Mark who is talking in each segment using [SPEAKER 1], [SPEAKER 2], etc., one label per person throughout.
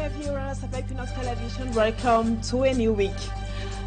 [SPEAKER 1] Okay, viewers of Equinoxe Television, welcome to a new week.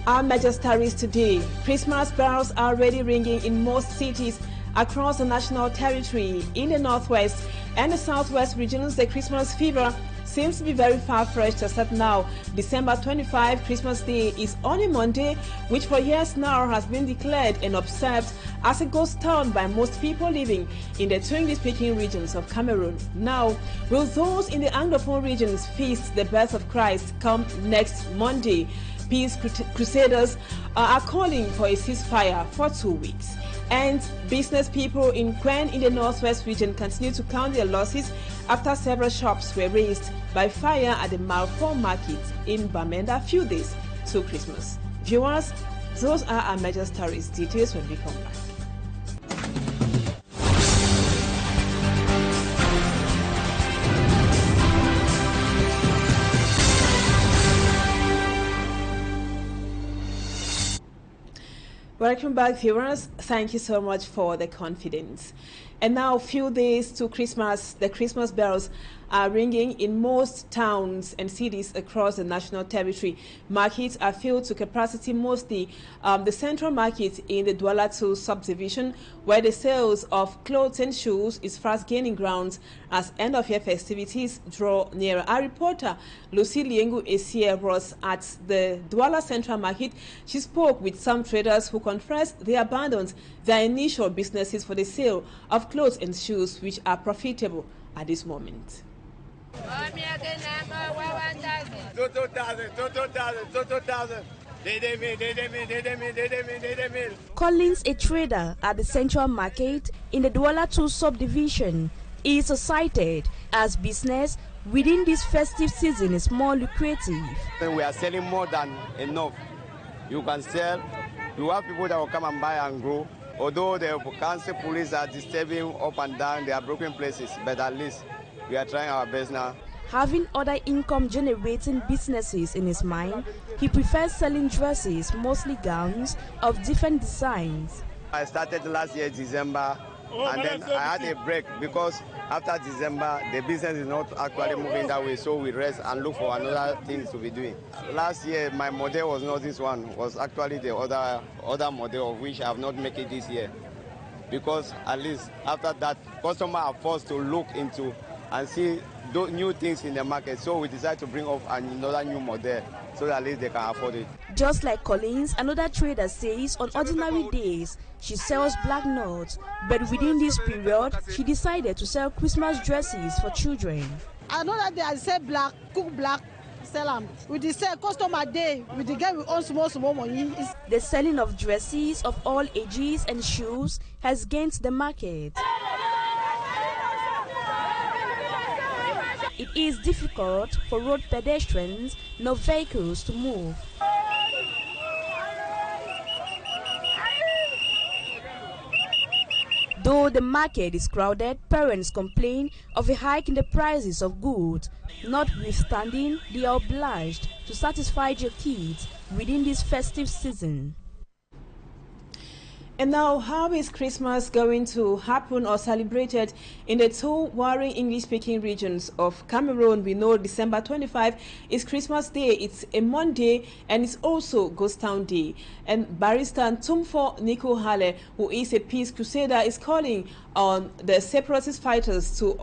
[SPEAKER 1] Our major stories today. Christmas bells are already ringing in most cities across the national territory. In the northwest and the southwest regions, the Christmas fever seems to be very far-fetched, except now. December 25, Christmas Day, is on a Monday, which for years now has been declared and observed as a ghost town by most people living in the two English-speaking regions of Cameroon. Now, will those in the Anglophone regions feast the birth of Christ come next Monday? Peace Crusaders are calling for a ceasefire for 2 weeks. And business people in Quen in the northwest region continue to count their losses after several shops were razed by fire at the Malfour market in Bamenda a few days to Christmas. Viewers, those are our major stories. Details when we come back. Welcome back, viewers. Thank you so much for the confidence. And now, a few days to Christmas, the Christmas bells are ringing in most towns and cities across the national territory. Markets are filled to capacity, mostly the central market in the Douala 2 subdivision, where the sales of clothes and shoes is fast gaining ground as end-of-year festivities draw nearer. Our reporter, Lucy Liengu Esie, was at the Douala Central Market. She spoke with some traders who confessed they abandoned their initial businesses for the sale of clothes and shoes, which are profitable at this moment.
[SPEAKER 2] Collins, a trader at the Central Market in the Douala 2 subdivision, is cited as business within this festive season is more lucrative.
[SPEAKER 3] We are selling more than enough. You can sell, you have people that will come and buy and grow. Although the council police are disturbing up and down, they are broken places, but at least we are trying our best now.
[SPEAKER 2] Having other income-generating businesses in his mind, he prefers selling dresses, mostly gowns of different designs.
[SPEAKER 3] I started last year, December, and then I had a break because after December, the business is not actually moving that way, so we rest and look for another things to be doing. Last year, my model was not this one, was actually the other model of which I have not made it this year. Because at least after that, customers are forced to look into and see new things in the market. So we decided to bring up another new model so that at least they can afford it.
[SPEAKER 2] Just like Collins, another trader says on ordinary days she sells black nuts, but within this period she decided to sell Christmas dresses for children.
[SPEAKER 4] Another day I sell black, cook black, sell them. With the sell customer day, with the guy we own small money.
[SPEAKER 2] The selling of dresses of all ages and shoes has gained the market. It is difficult for road pedestrians, no vehicles to move. Though the market is crowded, parents complain of a hike in the prices of goods. Notwithstanding, they are obliged to satisfy their kids within this festive season.
[SPEAKER 1] And now, how is Christmas going to happen or celebrated in the two warring English-speaking regions of Cameroon? We know December 25 is Christmas Day. It's a Monday, and it's also Ghost Town Day. And Barrister Tumfo Nico Hale, who is a peace crusader, is calling on the separatist fighters to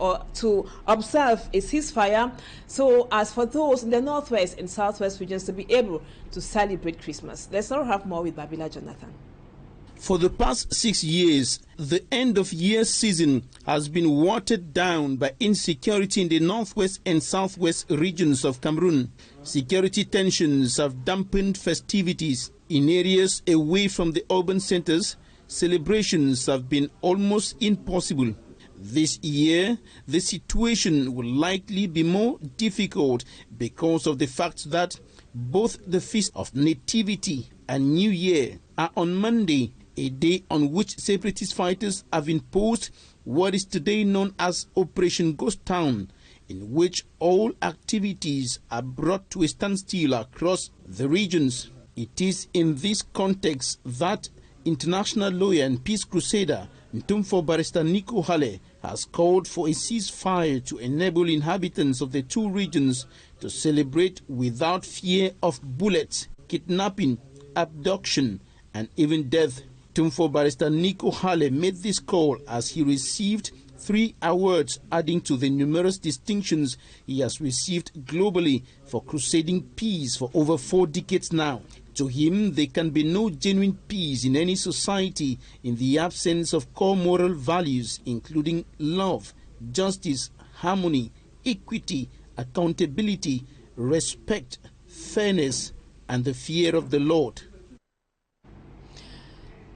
[SPEAKER 1] observe a ceasefire, so as for those in the northwest and southwest regions to be able to celebrate Christmas. Let's now have more with Babila Jonathan.
[SPEAKER 5] For the past 6 years, the end-of-year season has been watered down by insecurity in the northwest and southwest regions of Cameroon. Security tensions have dampened festivities. In areas away from the urban centers, celebrations have been almost impossible. This year, the situation will likely be more difficult because of the fact that both the Feast of Nativity and New Year are on Monday, a day on which separatist fighters have imposed what is today known as Operation Ghost Town, in which all activities are brought to a standstill across the regions. It is in this context that international lawyer and peace crusader Ntumfo Barrister Nico Hale has called for a ceasefire to enable inhabitants of the two regions to celebrate without fear of bullets, kidnapping, abduction, and even death. Tumfo barrister Nico Hale made this call as he received 3 awards, adding to the numerous distinctions he has received globally for crusading peace for over 4 decades now. To him, there can be no genuine peace in any society in the absence of core moral values, including love, justice, harmony, equity, accountability, respect, fairness, and the fear of the Lord.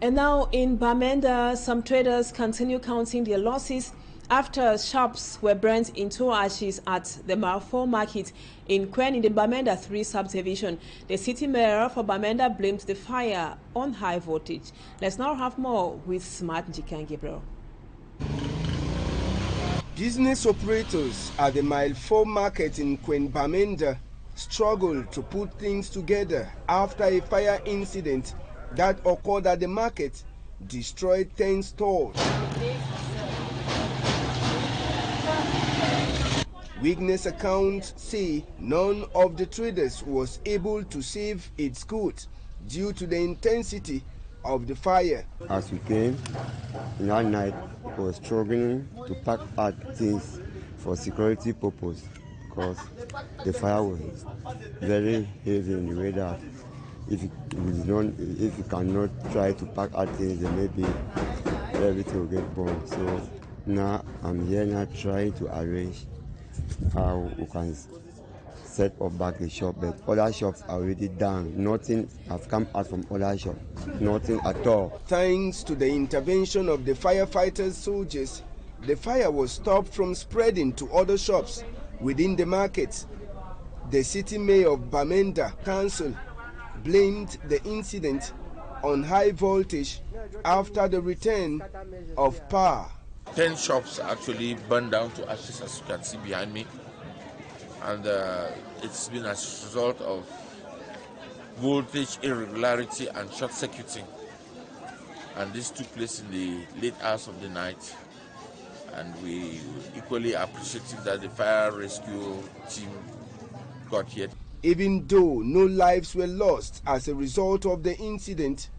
[SPEAKER 1] And now in Bamenda, some traders continue counting their losses after shops were burnt into ashes at the Marfo market in Kwen in the Bamenda 3 subdivision. The city mayor for Bamenda blamed the fire on high voltage. Let's now have more with Smart Njikan Gabriel.
[SPEAKER 6] Business operators at the Mile 4 market in Kwen Bamenda struggled to put things together after a fire incident that occurred at the market destroyed 10 stores. Witness accounts say none of the traders was able to save its goods due to the intensity of the fire.
[SPEAKER 3] As we came in that night, we were struggling to pack our things for security purpose because the fire was very heavy in the way that if you cannot try to pack our things, then maybe everything will get burned. So now I'm here now trying to arrange how we can set up back the shop, but other shops are already down. Nothing has come out from other shops, nothing at all.
[SPEAKER 6] Thanks to the intervention of the firefighters soldiers, the fire was stopped from spreading to other shops within the market. The city mayor of Bamenda Council blamed the incident on high voltage after the return of power.
[SPEAKER 7] 10 shops actually burned down to ashes, as you can see behind me, and it's been as a result of voltage irregularity and short-circuiting, and this took place in the late hours of the night, and we equally appreciative that the fire rescue team got here.
[SPEAKER 6] Even though no lives were lost as a result of the incident,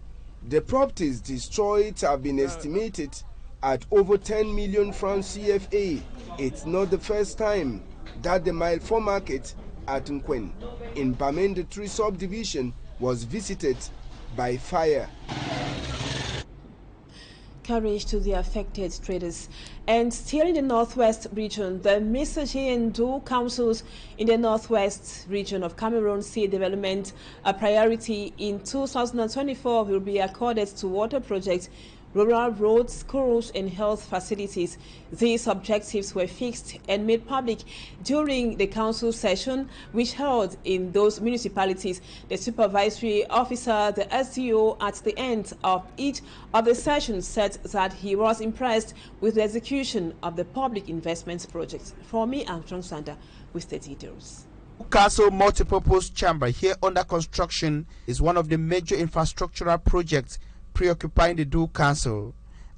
[SPEAKER 6] the properties destroyed have been estimated at over 10 million francs CFA. It's not the first time that the Mile 4 market at Nkwen in Bamenda 3 subdivision was visited by fire.
[SPEAKER 1] Courage to the affected traders. And still in the Northwest region, the Misaje and Du councils in the Northwest region of Cameroon see development a priority in 2024 will be accorded to water projects, rural roads, schools, and health facilities. These objectives were fixed and made public during the council session, which held in those municipalities. The supervisory officer, the SDO, at the end of each of the sessions said that he was impressed with the execution of the public investments projects. For me, I'm Strong Sander with the details.
[SPEAKER 8] Castle multipurpose chamber here under construction is one of the major infrastructural projects preoccupying the Du Council.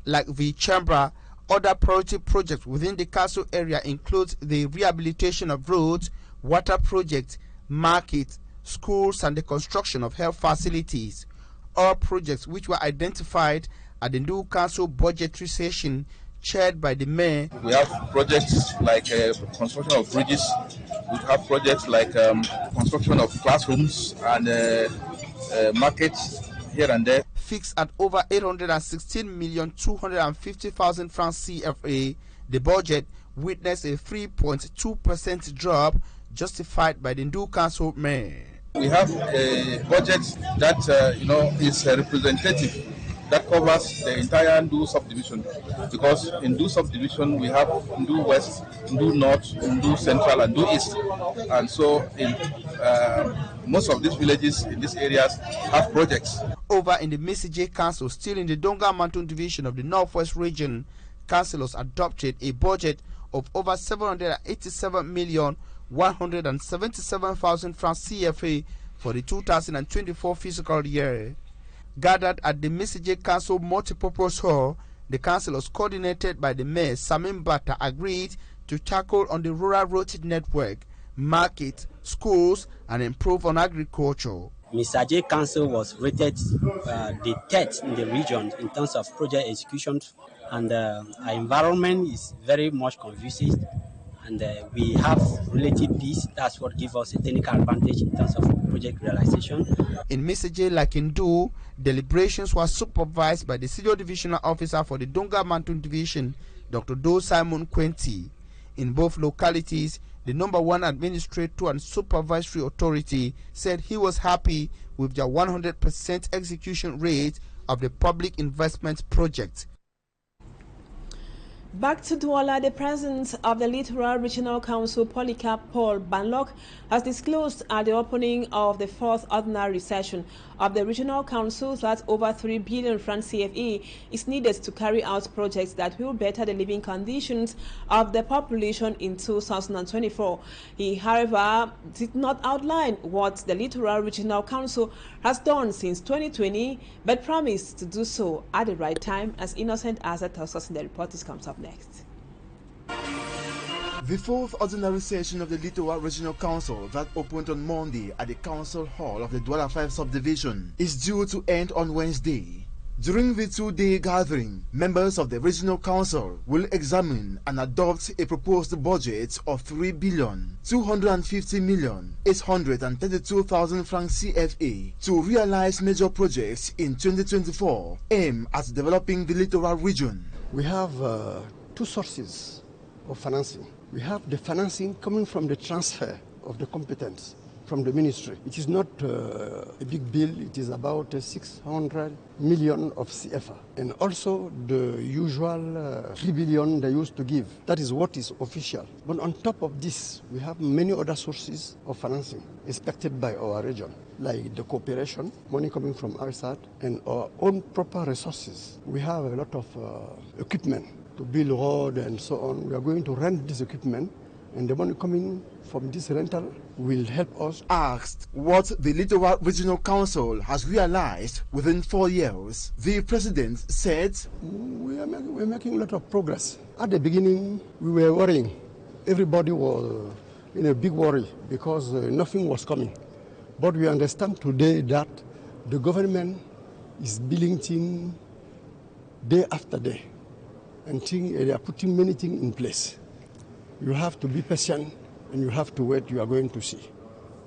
[SPEAKER 8] Like the chamber, other priority projects within the council area include the rehabilitation of roads, water projects, markets, schools, and the construction of health facilities. All projects which were identified at the Du Council budgetary session chaired by the mayor.
[SPEAKER 9] We have projects like construction of bridges. We have projects like construction of classrooms and markets here and there.
[SPEAKER 8] Fixed at over 816,250,000 francs CFA, the budget witnessed a 3.2% drop, justified by the Du Council mayor.
[SPEAKER 9] We have a budget that is representative, that covers the entire Ndu subdivision, because in Ndu subdivision we have Ndu West, Ndu North, Ndu Central, and Ndu East, and so in most of these villages in these areas have projects.
[SPEAKER 8] Over in the Misije Council, still in the Donga Mountain division of the Northwest region, councillors adopted a budget of over 787,177,000 francs CFA for the 2024 fiscal year. Gathered at the Misije Council multipurpose hall, The councillors, coordinated by the mayor Samin Bata, agreed to tackle on the rural road network, market, schools, and improve on agriculture.
[SPEAKER 10] Mr. J Council was rated the 3rd in the region in terms of project execution, and our environment is very much conducive, and we have relative peace. That's what gives us a technical advantage in terms of project realization.
[SPEAKER 8] In Mr. J, like in Do, deliberations were supervised by the Senior Divisional Officer for the Donga Mountain Division, Dr. Do Simon Quenti. In both localities, the #1 administrator and supervisory authority said he was happy with their 100% execution rate of the public investment project.
[SPEAKER 1] Back to Douala, the president of the Littoral Regional Council, Polycarp Paul Banlock, has disclosed at the opening of the 4th ordinary session of the Regional Council that over 3 billion franc CFA is needed to carry out projects that will better the living conditions of the population in 2024. He, however, did not outline what the Littoral Regional Council has done since 2020, but promised to do so at the right time, as Innocent Azza tells us in the report. This comes up next.
[SPEAKER 11] The 4th ordinary session of the Littoral Regional Council that opened on Monday at the Council Hall of the Douala 5 subdivision is due to end on Wednesday. During the 2-day gathering, members of the Regional Council will examine and adopt a proposed budget of 3,250,832,000 francs CFA to realize major projects in 2024 aimed at developing the littoral region.
[SPEAKER 12] We have 2 sources of financing. We have the financing coming from the transfer of the competence from the ministry. It is not a big bill. It is about 600 million of CFA. And also the usual 3 billion they used to give. That is what is official. But on top of this, we have many other sources of financing expected by our region, like the cooperation, money coming from outside, and our own proper resources. We have a lot of equipment to build road and so on. We are going to rent this equipment, and the money coming from this rental will help us.
[SPEAKER 11] Asked what the Littoral Regional Council has realized within 4 years, the president said,
[SPEAKER 12] We're making a lot of progress. At the beginning, we were worrying. Everybody was in a big worry because nothing was coming. But we understand today that the government is building things day after day. And they are putting many things in place. You have to be patient and you have to wait. You are going to see.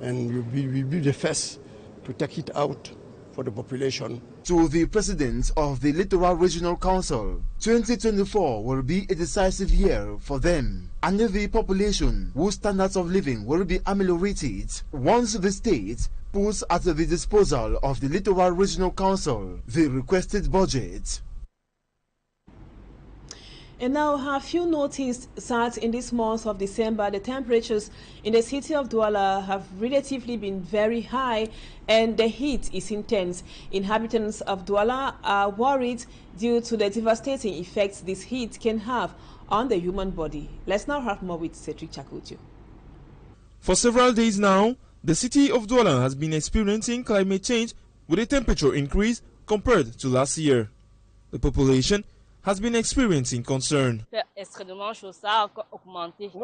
[SPEAKER 12] And we'll be the first to take it out for the population.
[SPEAKER 11] To the president of the Littoral Regional Council, 2024 will be a decisive year for them, and the population whose standards of living will be ameliorated once the state puts at the disposal of the Littoral Regional Council the requested budget.
[SPEAKER 1] And now, have you noticed that in this month of December, the temperatures in the city of Douala have relatively been very high and the heat is intense? Inhabitants of Douala are worried due to the devastating effects this heat can have on the human body. Let's now have more with Cedric Chakutu.
[SPEAKER 13] For several days now, the city of Douala has been experiencing climate change with a temperature increase compared to last year. The population has been experiencing concern.
[SPEAKER 14] Nous,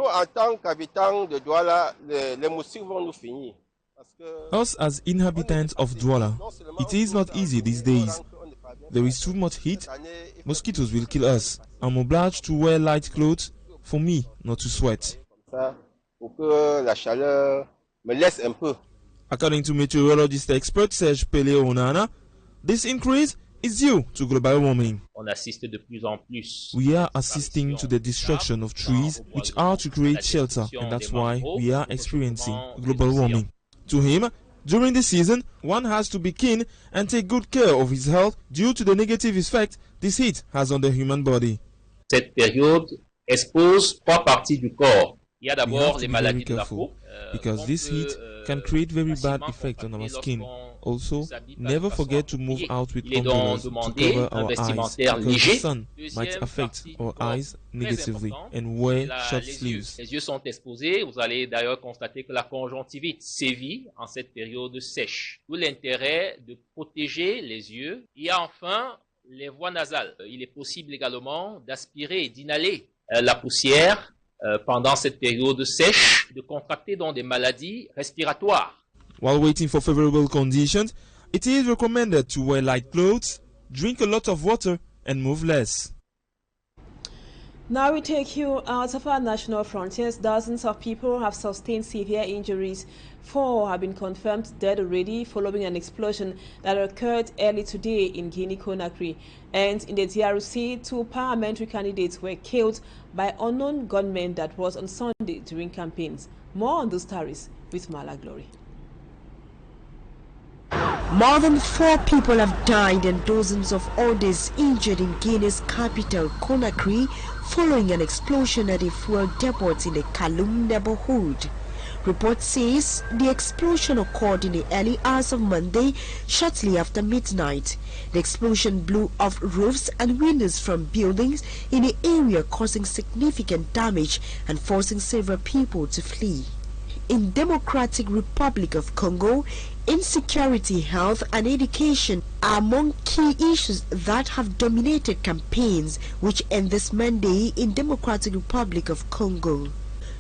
[SPEAKER 14] en tant qu'habitants de Douala, les moustiques vont nous finir.
[SPEAKER 13] Us as inhabitants of Douala, it is not easy these days. There is too much heat, mosquitoes will kill us. I'm obliged to wear light clothes for me not to sweat. According to meteorologist expert Serge Pele-Onana, this increase is due to global warming. We are assisting to the destruction of trees which are to create shelter, and that's why we are experiencing global warming. To him, during the season, one has to be keen and take good care of his health due to the negative effect this heat has on the human body.
[SPEAKER 15] Cette période expose 3 parties du corps.
[SPEAKER 13] We have to be very careful because this heat can create very bad effect on our skin. Also, never forget to move out with umbrellas to cover our eyes because the sun might affect our eyes negatively, and wear short sleeves.
[SPEAKER 15] Les yeux sont exposés. Vous allez d'ailleurs constater que la conjonctivite sévit en cette période sèche. D'où l'intérêt de protéger les yeux. Il y a enfin les voies nasales. Il est possible également d'aspirer et d'inhaler la poussière pendant cette période sèche, de contracter donc des maladies respiratoires.
[SPEAKER 13] While waiting for favorable conditions, it is recommended to wear light clothes, drink a lot of water, and move less.
[SPEAKER 1] Now we take you out of our national frontiers. Dozens of people have sustained severe injuries. 4 have been confirmed dead already following an explosion that occurred early today in Guinea-Conakry. And in the DRC, 2 parliamentary candidates were killed by unknown gunmen. That was on Sunday during campaigns. More on those stories with Mala Glory.
[SPEAKER 16] More than 4 people have died and dozens of others injured in Guinea's capital, Conakry, following an explosion at a fuel depot in the Kaloum neighborhood. Report says the explosion occurred in the early hours of Monday, shortly after midnight. The explosion blew off roofs and windows from buildings in the area, causing significant damage and forcing several people to flee. In Democratic Republic of Congo, insecurity, health and education are among key issues that have dominated campaigns which end this Monday in Democratic Republic of Congo.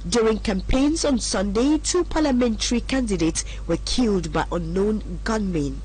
[SPEAKER 16] During campaigns on Sunday, 2 parliamentary candidates were killed by unknown gunmen.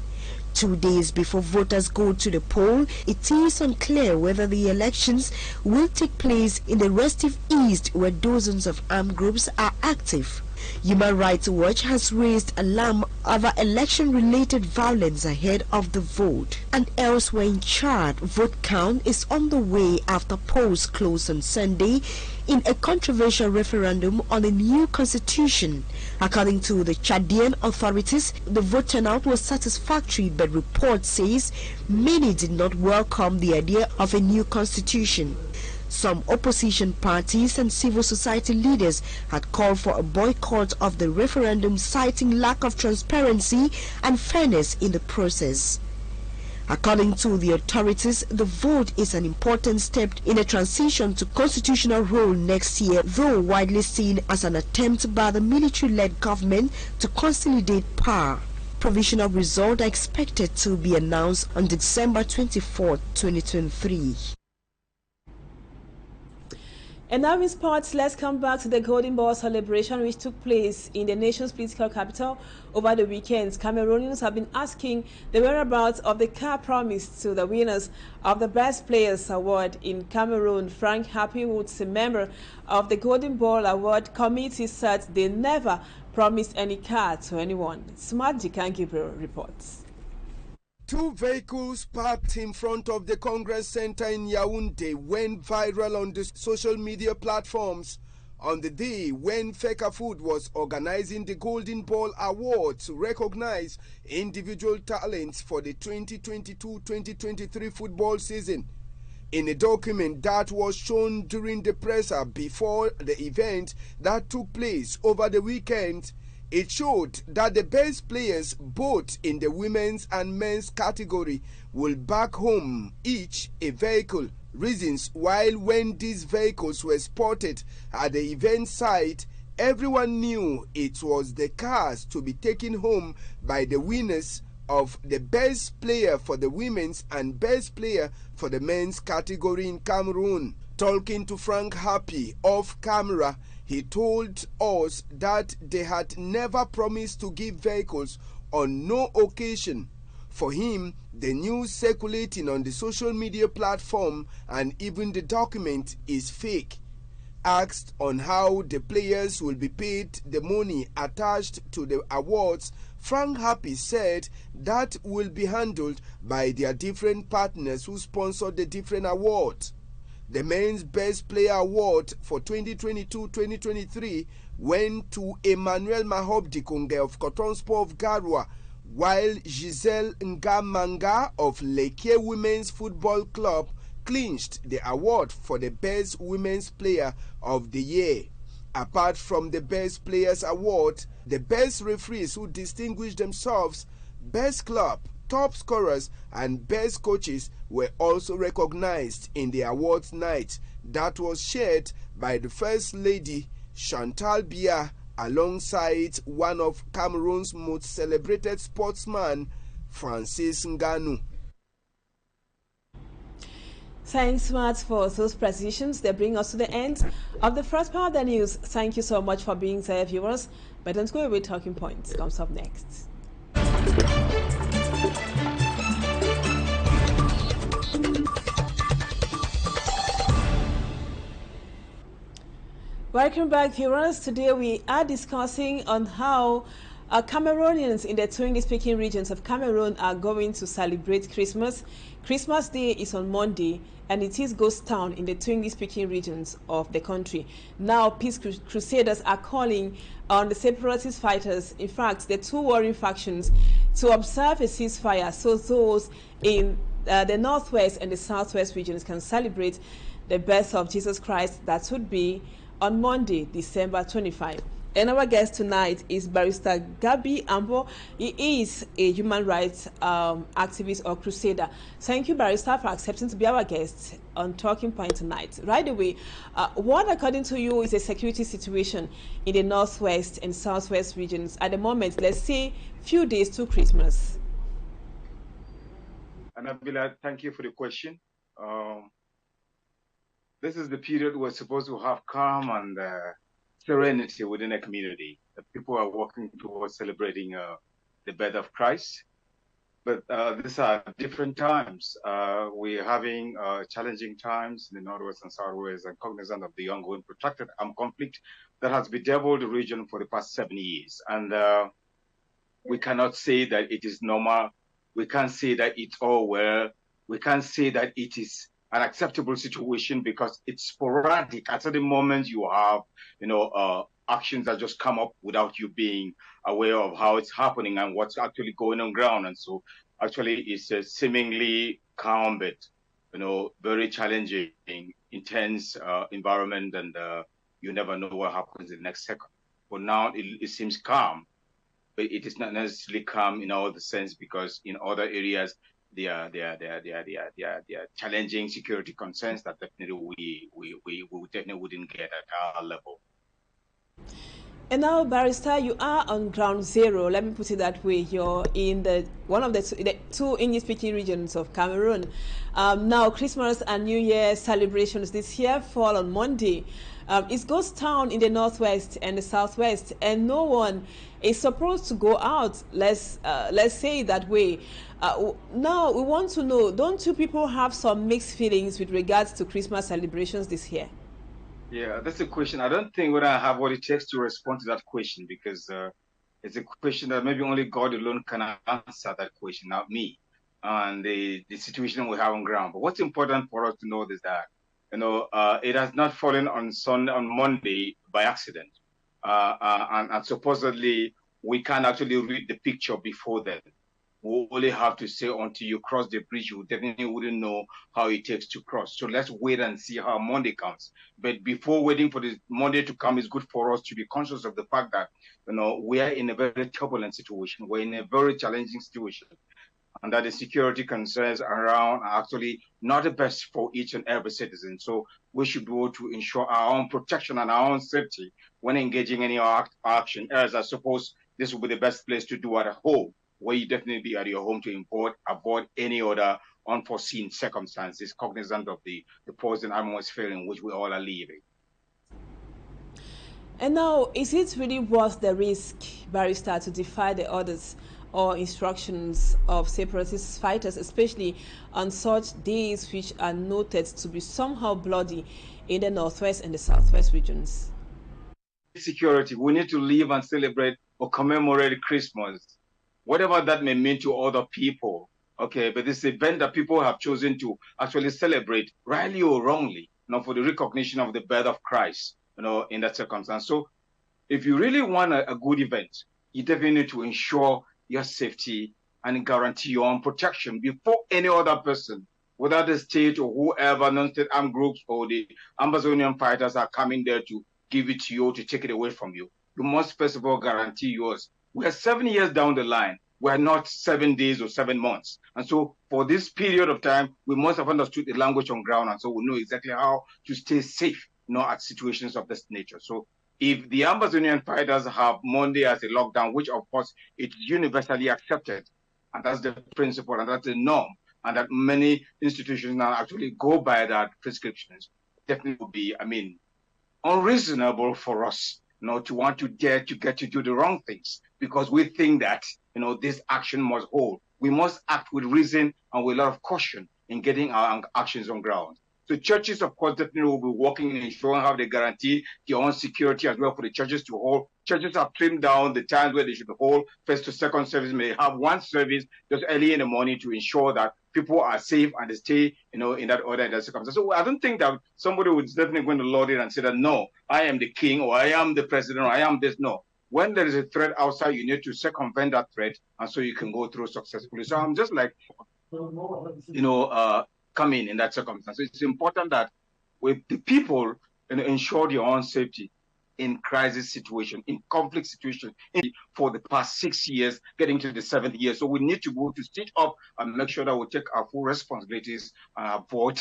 [SPEAKER 16] 2 days before voters go to the poll, it is unclear whether the elections will take place in the restive east, where dozens of armed groups are active. Human Rights Watch has raised alarm over election-related violence ahead of the vote. And elsewhere in Chad, vote count is on the way after polls closed on Sunday in a controversial referendum on a new constitution. According to the Chadian authorities, the vote turnout was satisfactory, but report says many did not welcome the idea of a new constitution. Some opposition parties and civil society leaders had called for a boycott of the referendum, citing lack of transparency and fairness in the process. According to the authorities, the vote is an important step in a transition to constitutional rule next year, though widely seen as an attempt by the military-led government to consolidate power. Provisional results are expected to be announced on December 24, 2023.
[SPEAKER 1] And now in sports, let's come back to the Golden Ball celebration which took place in the nation's political capital over the weekend. Cameroonians have been asking the whereabouts of the car promised to the winners of the Best Players Award in Cameroon. Frank Happywoods, a member of the Golden Ball Award committee, said they never promised any car to anyone. Smart Jikan Gabriel reports.
[SPEAKER 6] 2 vehicles parked in front of the Congress Center in Yaoundé went viral on the social media platforms on the day when Fecafood was organizing the Golden Ball Award to recognize individual talents for the 2022-2023 football season. In a document that was shown during the presser before the event that took place over the weekend, it showed that the best players both in the women's and men's category will back home each a vehicle. Reasons while when these vehicles were spotted at the event site, everyone knew it was the cars to be taken home by the winners of the best player for the women's and best player for the men's category in Cameroon. Talking to Frank Happy off camera, he told us that they had never promised to give vehicles on no occasion. For him, the news circulating on the social media platform and even the document is fake. Asked on how the players will be paid the money attached to the awards, Frank Happy said that will be handled by their different partners who sponsor the different awards. The men's Best Player Award for 2022-2023 went to Emmanuel Mahob Dikonge of Cotonsport of Garoua, while Giselle Ngamanga of Leke Women's Football Club clinched the award for the Best Women's Player of the Year. Apart from the Best Players Award, the best referees who distinguished themselves, Best Club, Top Scorers and Best Coaches were also recognized in the awards night that was shared by the First Lady Chantal Biya alongside one of Cameroon's most celebrated sportsmen, Francis Ngannou.
[SPEAKER 1] Thanks much for those precisions. They bring us to the end of the first part of the news. Thank you so much for being there, viewers. But don't go away, Talking Points comes up next. Welcome back, viewers. Today we are discussing on how Cameroonians in the English-speaking regions of Cameroon are going to celebrate Christmas. Christmas Day is on Monday, and it is ghost town in the English-speaking regions of the country. Now, peace crusaders are calling on the separatist fighters, in fact, the two warring factions, to observe a ceasefire so those in the northwest and the southwest regions can celebrate the birth of Jesus Christ. That would be on Monday, December 25. And our guest tonight is Barrister Gabi Ambo. He is a human rights activist or crusader. Thank you, Barrister, for accepting to be our guest on Talking Point tonight. Right away, what, according to you, is the security situation in the northwest and southwest regions at the moment, let's say, few days to Christmas?
[SPEAKER 17] Anabila, thank you for the question. This is the period we're supposed to have calm and serenity within a community. The people are working towards celebrating the birth of Christ. But these are different times. We're having challenging times in the northwest and southwest, and cognizant of the ongoing protracted armed conflict that has bedeviled the region for the past 7 years. And we cannot say that it is normal. We can't say that it's all well. We can't say that it is an acceptable situation because it's sporadic. At certain moments you have, actions that just come up without you being aware of how it's happening and what's actually going on ground. And so actually it's a seemingly calm, but, very challenging, intense environment, and you never know what happens in the next second. For now, it seems calm, but it is not necessarily calm in all the sense, because in other areas, there are challenging security concerns that definitely we definitely wouldn't get at our level.
[SPEAKER 1] And now, Barrister, you are on ground zero. Let me put it that way. You're in one of the two English-speaking regions of Cameroon. Now, Christmas and New Year celebrations this year fall on Monday. It's ghost town in the northwest and the southwest, and no one is supposed to go out. Let's say it that way. Now, we want to know, don't you people have some mixed feelings with regards to Christmas celebrations this year?
[SPEAKER 17] Yeah, that's a question. I don't think I have what it takes to respond to that question, because it's a question that maybe only God alone can answer that question, not me, and the situation we have on ground. But what's important for us to know is that, it has not fallen on Monday by accident, and supposedly we can't actually read the picture before then. We only have to say until you cross the bridge, you definitely wouldn't know how it takes to cross. So let's wait and see how Monday comes. But before waiting for this Monday to come, it's good for us to be conscious of the fact that, we are in a very turbulent situation. We're in a very challenging situation, and that the security concerns around are actually not the best for each and every citizen. So we should be able to ensure our own protection and our own safety when engaging any action. As I suppose this will be the best place to do at home, where you definitely be at your home to avoid any other unforeseen circumstances, cognizant of the poison atmosphere in which we all are living.
[SPEAKER 1] And now, is it really worth the risk, Barrister, to defy the orders or instructions of separatist fighters, especially on such days which are noted to be somehow bloody in the northwest and the southwest regions?
[SPEAKER 17] Security, we need to live and celebrate or commemorate Christmas, whatever that may mean to other people. Okay, but this event that people have chosen to actually celebrate, rightly or wrongly, for the recognition of the birth of Christ, in that circumstance. So if you really want a good event, you definitely need to ensure your safety and guarantee your own protection before any other person, whether the state or whoever, non-state armed groups or the Amazonian fighters are coming there to give it to you, to take it away from you. You must first of all guarantee yours. We are 7 years down the line. We are not 7 days or 7 months. And so for this period of time, we must have understood the language on ground. And so we know exactly how to stay safe, at situations of this nature. So if the Amazonian fighters have Monday as a lockdown, which of course is universally accepted, and that's the principle and that's the norm, and that many institutions now actually go by that prescriptions, definitely would be, I mean, unreasonable for us, to want to dare to get to do the wrong things, because we think that, this action must hold. We must act with reason and with a lot of caution in getting our actions on ground. So churches, of course, definitely will be working and ensuring how they guarantee their own security as well for the churches to hold. Churches have trimmed down the times where they should hold. First to second service may have one service just early in the morning to ensure that people are safe and they stay, in that order and that circumstance. So I don't think that somebody would definitely going to laud it and say that, no, I am the king or I am the president or I am this. No. When there is a threat outside, you need to circumvent that threat, and so you can go through successfully. So I'm just like, coming in that circumstance. So it's important that with the people ensure their own safety in crisis situation, in conflict situation, for the past 6 years, getting to the 7th year. So we need to go to stitch up and make sure that we take our full responsibilities and avoid,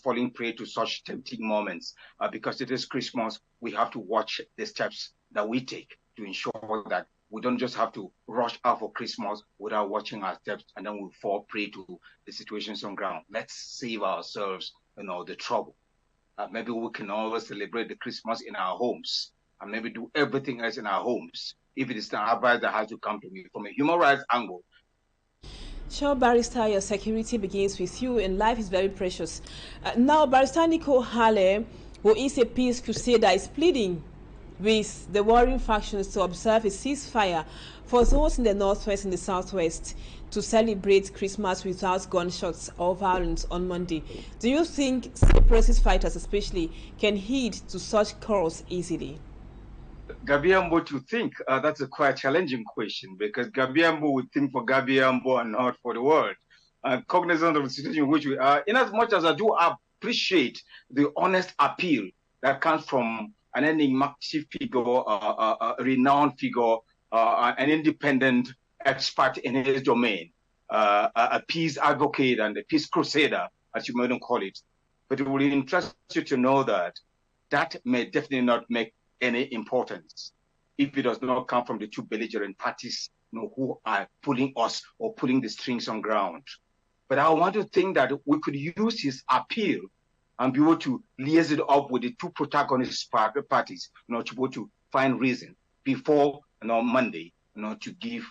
[SPEAKER 17] falling prey to such tempting moments. Because it is Christmas, we have to watch the steps that we take to ensure that we don't just have to rush out for Christmas without watching our steps, and then we fall prey to the situations on ground. Let's save ourselves, the trouble. Maybe we can always celebrate the Christmas in our homes, and maybe do everything else in our homes. If it is the advice that has to come to me from a human rights angle.
[SPEAKER 1] Sure, Barrister, your security begins with you, and life is very precious. Now, Barrister Nico Hale, who is a peace crusader, is pleading with the warring factions to observe a ceasefire for those in the northwest and the southwest to celebrate Christmas without gunshots or violence on Monday. Do you think separatist fighters especially can heed to such calls easily?
[SPEAKER 17] Gabiambo, to think, that's a quite challenging question, because Gabiambo would think for Gabiambo and not for the world. Cognizant of the situation in which we are, in as much as I do appreciate the honest appeal that comes from an enigmatic figure, a renowned figure, an independent expert in his domain, a peace advocate and a peace crusader, as you might call it. But it will interest you to know that that may definitely not make any importance if it does not come from the two belligerent parties, who are pulling us or pulling the strings on ground. But I want to think that we could use his appeal and be able to liaise it up with the two protagonist parties, to be able to find reason before Monday, to give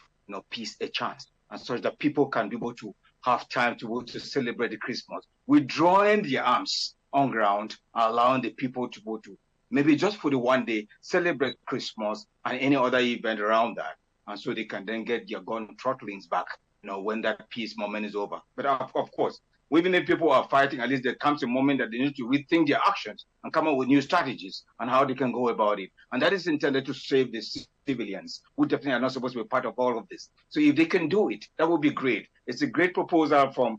[SPEAKER 17] peace a chance, and such that people can be able to have time to be able to celebrate the Christmas, withdrawing their arms on ground, allowing the people to go to maybe just for the one day celebrate Christmas and any other event around that, and so they can then get their gun throttlings back, when that peace moment is over. But of course, even if people are fighting, at least there comes a moment that they need to rethink their actions and come up with new strategies on how they can go about it. And that is intended to save the civilians, who definitely are not supposed to be part of all of this. So if they can do it, that would be great. It's a great proposal from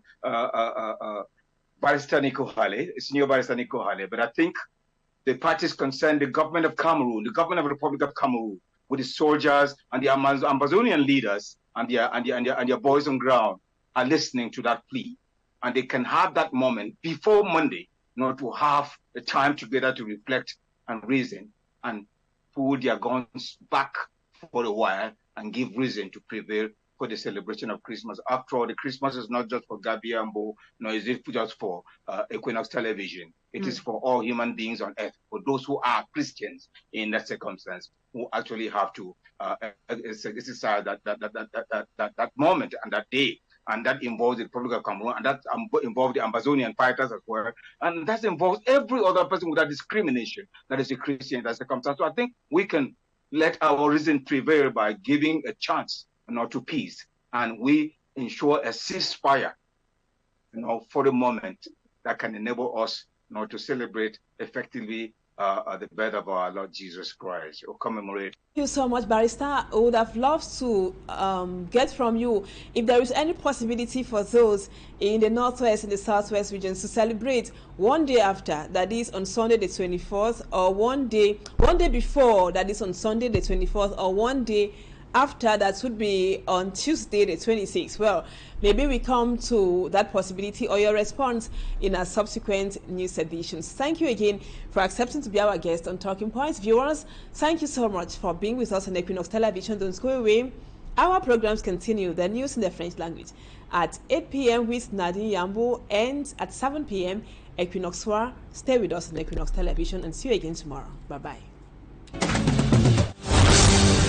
[SPEAKER 17] Barrister Nico Hale, Senior Barrister Nico Hale. But I think the parties concerned, the government of Cameroon, the government of the Republic of Cameroon, with the soldiers and the Amazonian leaders and their boys on ground, are listening to that plea. And they can have that moment before Monday, to have the time together to reflect and reason and pull their guns back for a while and give reason to prevail for the celebration of Christmas. After all, the Christmas is not just for Gabiambo, nor is it just for Equinoxe television. It is for all human beings on earth, for those who are Christians in that circumstance, who actually have to exercise that moment and that day. And that involves the Republic of Cameroon, and that involves the Amazonian fighters as well. And that involves every other person without discrimination that is a Christian in that circumstance. So I think we can let our reason prevail by giving a chance, to peace. And we ensure a ceasefire, for the moment that can enable us, to celebrate effectively the birth of our Lord Jesus Christ, or commemorate.
[SPEAKER 1] Thank you so much, Barrister. I would have loved to get from you if there is any possibility for those in the northwest and the southwest regions to celebrate one day after, that is on Sunday the 24th, or one day before, that is on Sunday the 24th, or one day after, that would be on Tuesday the 26th. Well, maybe we come to that possibility or your response in our subsequent news editions. Thank you again for accepting to be our guest on Talking Points. Viewers, thank you so much for being with us on Equinoxe Television. Don't go away. Our programs continue, the news in the French language at 8 p.m. with Nadine Yambo, and at 7 p.m. Equinoxe. Stay with us on Equinoxe Television and see you again tomorrow. Bye-bye.